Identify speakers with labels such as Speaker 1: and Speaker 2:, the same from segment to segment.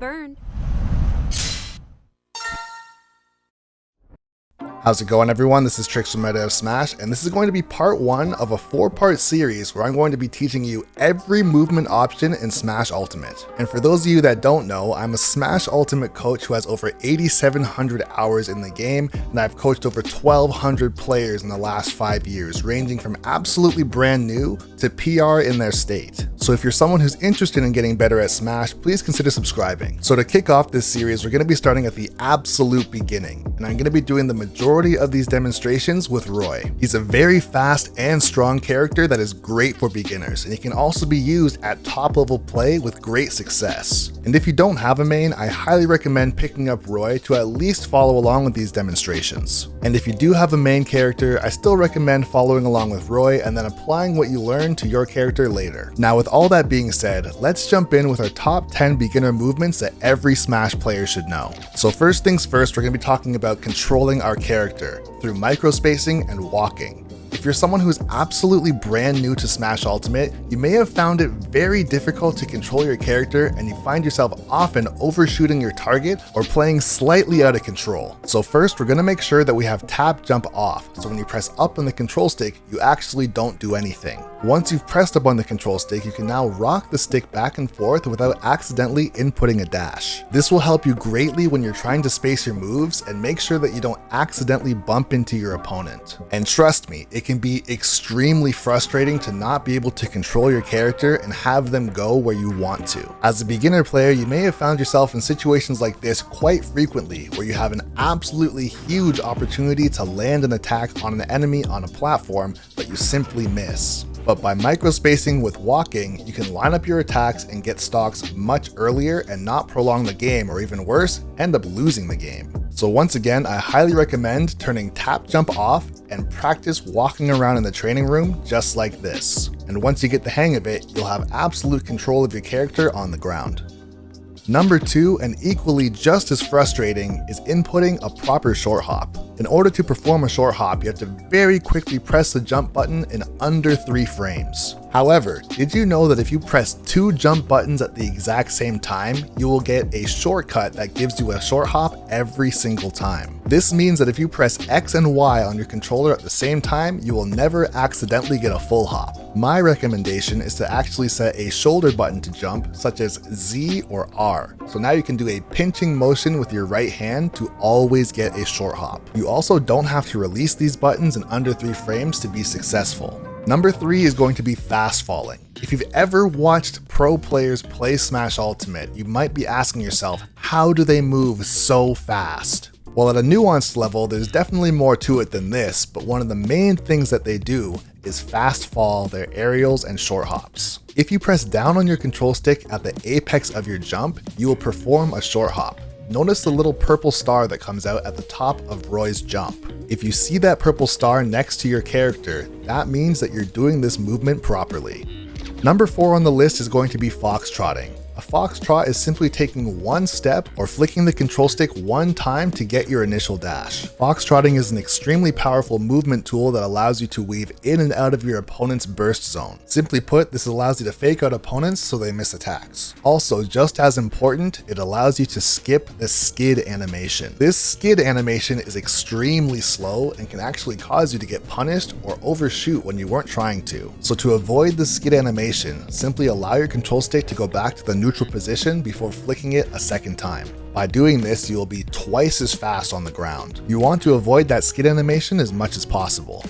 Speaker 1: burned.
Speaker 2: How's it going, everyone? This is Trix from Meta of Smash, and this is going to be part 1 of a 4-part series where I'm going to be teaching you every movement option in Smash Ultimate. And for those of you that don't know, I'm a Smash Ultimate coach who has over 8,700 hours in the game, and I've coached over 1,200 players in the last 5 years, ranging from absolutely brand new to PR in their state. So if you're someone who's interested in getting better at Smash, please consider subscribing. So to kick off this series, we're going to be starting at the absolute beginning, and I'm going to be doing the majority of these demonstrations with Roy. He's a very fast and strong character that is great for beginners, and he can also be used at top level play with great success. And if you don't have a main, I highly recommend picking up Roy to at least follow along with these demonstrations. And if you do have a main character, I still recommend following along with Roy and then applying what you learn to your character later. Now, with all that being said, let's jump in with our top 10 beginner movements that every Smash player should know. So first things first, we're going to be talking about controlling our character through microspacing and walking. If you're someone who is absolutely brand new to Smash Ultimate, you may have found it very difficult to control your character and you find yourself often overshooting your target or playing slightly out of control. So first, we're going to make sure that we have tap jump off, so when you press up on the control stick, you actually don't do anything. Once you've pressed up on the control stick, you can now rock the stick back and forth without accidentally inputting a dash. This will help you greatly when you're trying to space your moves and make sure that you don't accidentally bump into your opponent. And trust me, it can be extremely frustrating to not be able to control your character and have them go where you want to. As a beginner player, you may have found yourself in situations like this quite frequently, where you have an absolutely huge opportunity to land an attack on an enemy on a platform, but you simply miss. But by microspacing with walking, you can line up your attacks and get stocks much earlier and not prolong the game, or even worse, end up losing the game. So once again, I highly recommend turning tap jump off and practice walking around in the training room just like this. And once you get the hang of it, you'll have absolute control of your character on the ground. Number 2, and equally just as frustrating, is inputting a proper short hop. In order to perform a short hop, you have to very quickly press the jump button in under 3 frames. However, did you know that if you press 2 jump buttons at the exact same time, you will get a shortcut that gives you a short hop every single time? This means that if you press X and Y on your controller at the same time, you will never accidentally get a full hop. My recommendation is to actually set a shoulder button to jump, such as Z or R. So now you can do a pinching motion with your right hand to always get a short hop. You also don't have to release these buttons in under 3 frames to be successful. Number 3 is going to be fast falling. If you've ever watched pro players play Smash Ultimate, you might be asking yourself, how do they move so fast? Well, at a nuanced level, there's definitely more to it than this, but one of the main things that they do is fast fall their aerials and short hops. If you press down on your control stick at the apex of your jump, you will perform a short hop. Notice the little purple star that comes out at the top of Roy's jump. If you see that purple star next to your character, that means that you're doing this movement properly. Number 4 on the list is going to be foxtrotting. A foxtrot is simply taking one step or flicking the control stick one time to get your initial dash. Foxtrotting is an extremely powerful movement tool that allows you to weave in and out of your opponent's burst zone. Simply put, this allows you to fake out opponents so they miss attacks. Also, just as important, it allows you to skip the skid animation. This skid animation is extremely slow and can actually cause you to get punished or overshoot when you weren't trying to. So to avoid the skid animation, simply allow your control stick to go back to the neutral position before flicking it a second time. By doing this, you will be twice as fast on the ground. You want to avoid that skid animation as much as possible.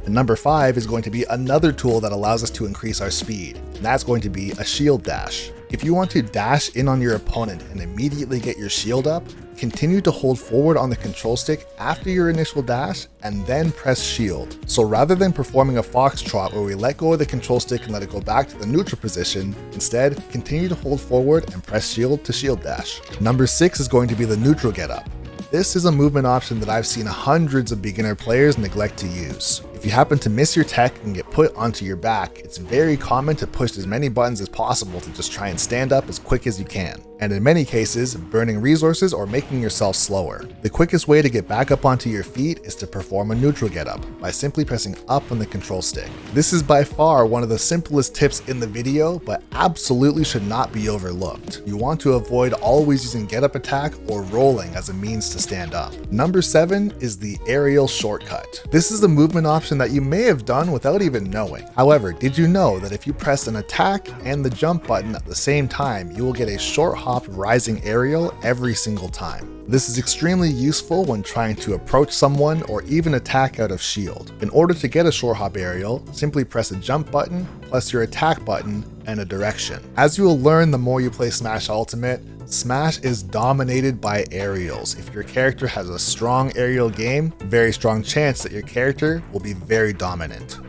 Speaker 2: And number 5 is going to be another tool that allows us to increase our speed, and that's going to be a shield dash. If you want to dash in on your opponent and immediately get your shield up, continue to hold forward on the control stick after your initial dash and then press shield. So rather than performing a foxtrot where we let go of the control stick and let it go back to the neutral position, instead continue to hold forward and press shield to shield dash. Number 6 is going to be the neutral get up. This is a movement option that I've seen hundreds of beginner players neglect to use. If you happen to miss your tech and get put onto your back, it's very common to push as many buttons as possible to just try and stand up as quick as you can. and in many cases, burning resources or making yourself slower. The quickest way to get back up onto your feet is to perform a neutral getup by simply pressing up on the control stick. This is by far one of the simplest tips in the video, but absolutely should not be overlooked. You want to avoid always using getup attack or rolling as a means to stand up. Number 7 is the aerial shortcut. This is a movement option that you may have done without even knowing. However, did you know that if you press an attack and the jump button at the same time, you will get a short hop rising aerial every single time. This is extremely useful when trying to approach someone or even attack out of shield. In order to get a short hop aerial, simply press a jump button plus your attack button and a direction. As you will learn the more you play Smash Ultimate, Smash is dominated by aerials. If your character has a strong aerial game, very strong chance that your character will be very dominant.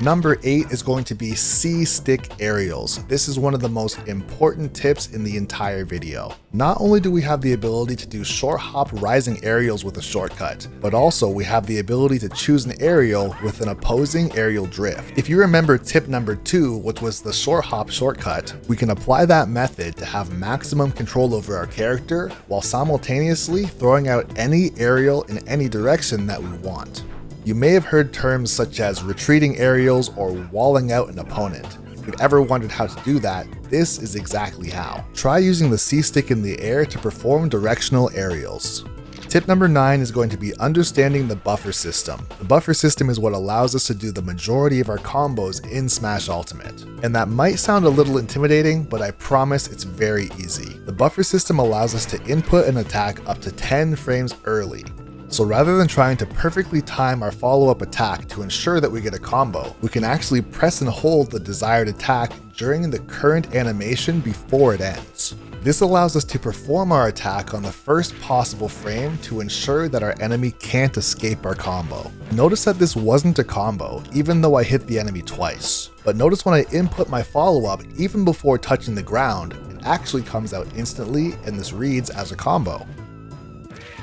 Speaker 2: Number 8 is going to be Seastick Aerials. This is one of the most important tips in the entire video. Not only do we have the ability to do short hop rising aerials with a shortcut, but also we have the ability to choose an aerial with an opposing aerial drift. If you remember tip number 2, which was the short hop shortcut, we can apply that method to have maximum control over our character while simultaneously throwing out any aerial in any direction that we want. You may have heard terms such as retreating aerials or walling out an opponent. If you've ever wondered how to do that, this is exactly how. Try using the C-stick in the air to perform directional aerials. Tip number 9 is going to be understanding the buffer system. The buffer system is what allows us to do the majority of our combos in Smash Ultimate. And that might sound a little intimidating, but I promise it's very easy. The buffer system allows us to input an attack up to 10 frames early. So rather than trying to perfectly time our follow-up attack to ensure that we get a combo, we can actually press and hold the desired attack during the current animation before it ends. This allows us to perform our attack on the first possible frame to ensure that our enemy can't escape our combo. Notice that this wasn't a combo, even though I hit the enemy twice. But notice when I input my follow-up, even before touching the ground, it actually comes out instantly and this reads as a combo.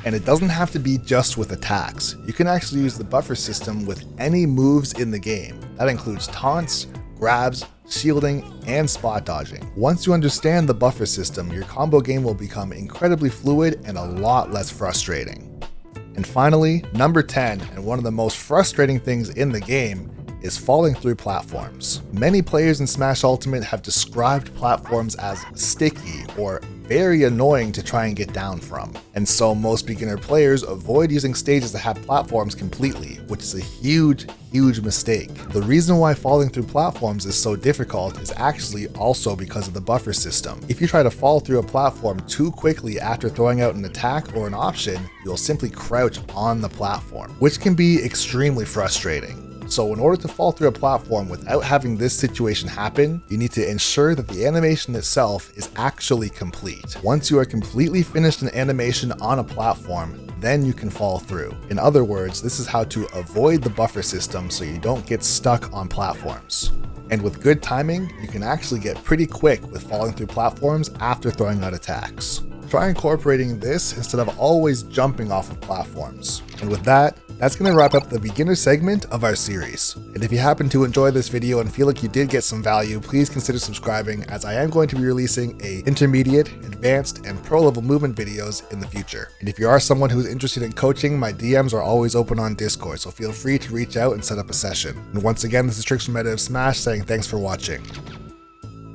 Speaker 2: And it doesn't have to be just with attacks. You can actually use the buffer system with any moves in the game. That includes taunts, grabs, shielding, and spot dodging. Once you understand the buffer system, your combo game will become incredibly fluid and a lot less frustrating. And finally, number 10, and one of the most frustrating things in the game, is falling through platforms. Many players in Smash Ultimate have described platforms as sticky or very annoying to try and get down from. And so most beginner players avoid using stages that have platforms completely, which is a huge mistake. The reason why falling through platforms is so difficult is actually also because of the buffer system. If you try to fall through a platform too quickly after throwing out an attack or an option, you'll simply crouch on the platform, which can be extremely frustrating. So in order to fall through a platform without having this situation happen, you need to ensure that the animation itself is actually complete. Once you are completely finished an animation on a platform, then you can fall through. In other words, this is how to avoid the buffer system so you don't get stuck on platforms. And with good timing, you can actually get pretty quick with falling through platforms after throwing out attacks. Try incorporating this instead of always jumping off of platforms. And with that, that's going to wrap up the beginner segment of our series. And if you happen to enjoy this video and feel like you did get some value, please consider subscribing, as I am going to be releasing intermediate, advanced, and pro level movement videos in the future. And if you are someone who's interested in coaching, my DMs are always open on Discord, so feel free to reach out and set up a session. And once again, this is Trix from MetaTrixx saying thanks for watching.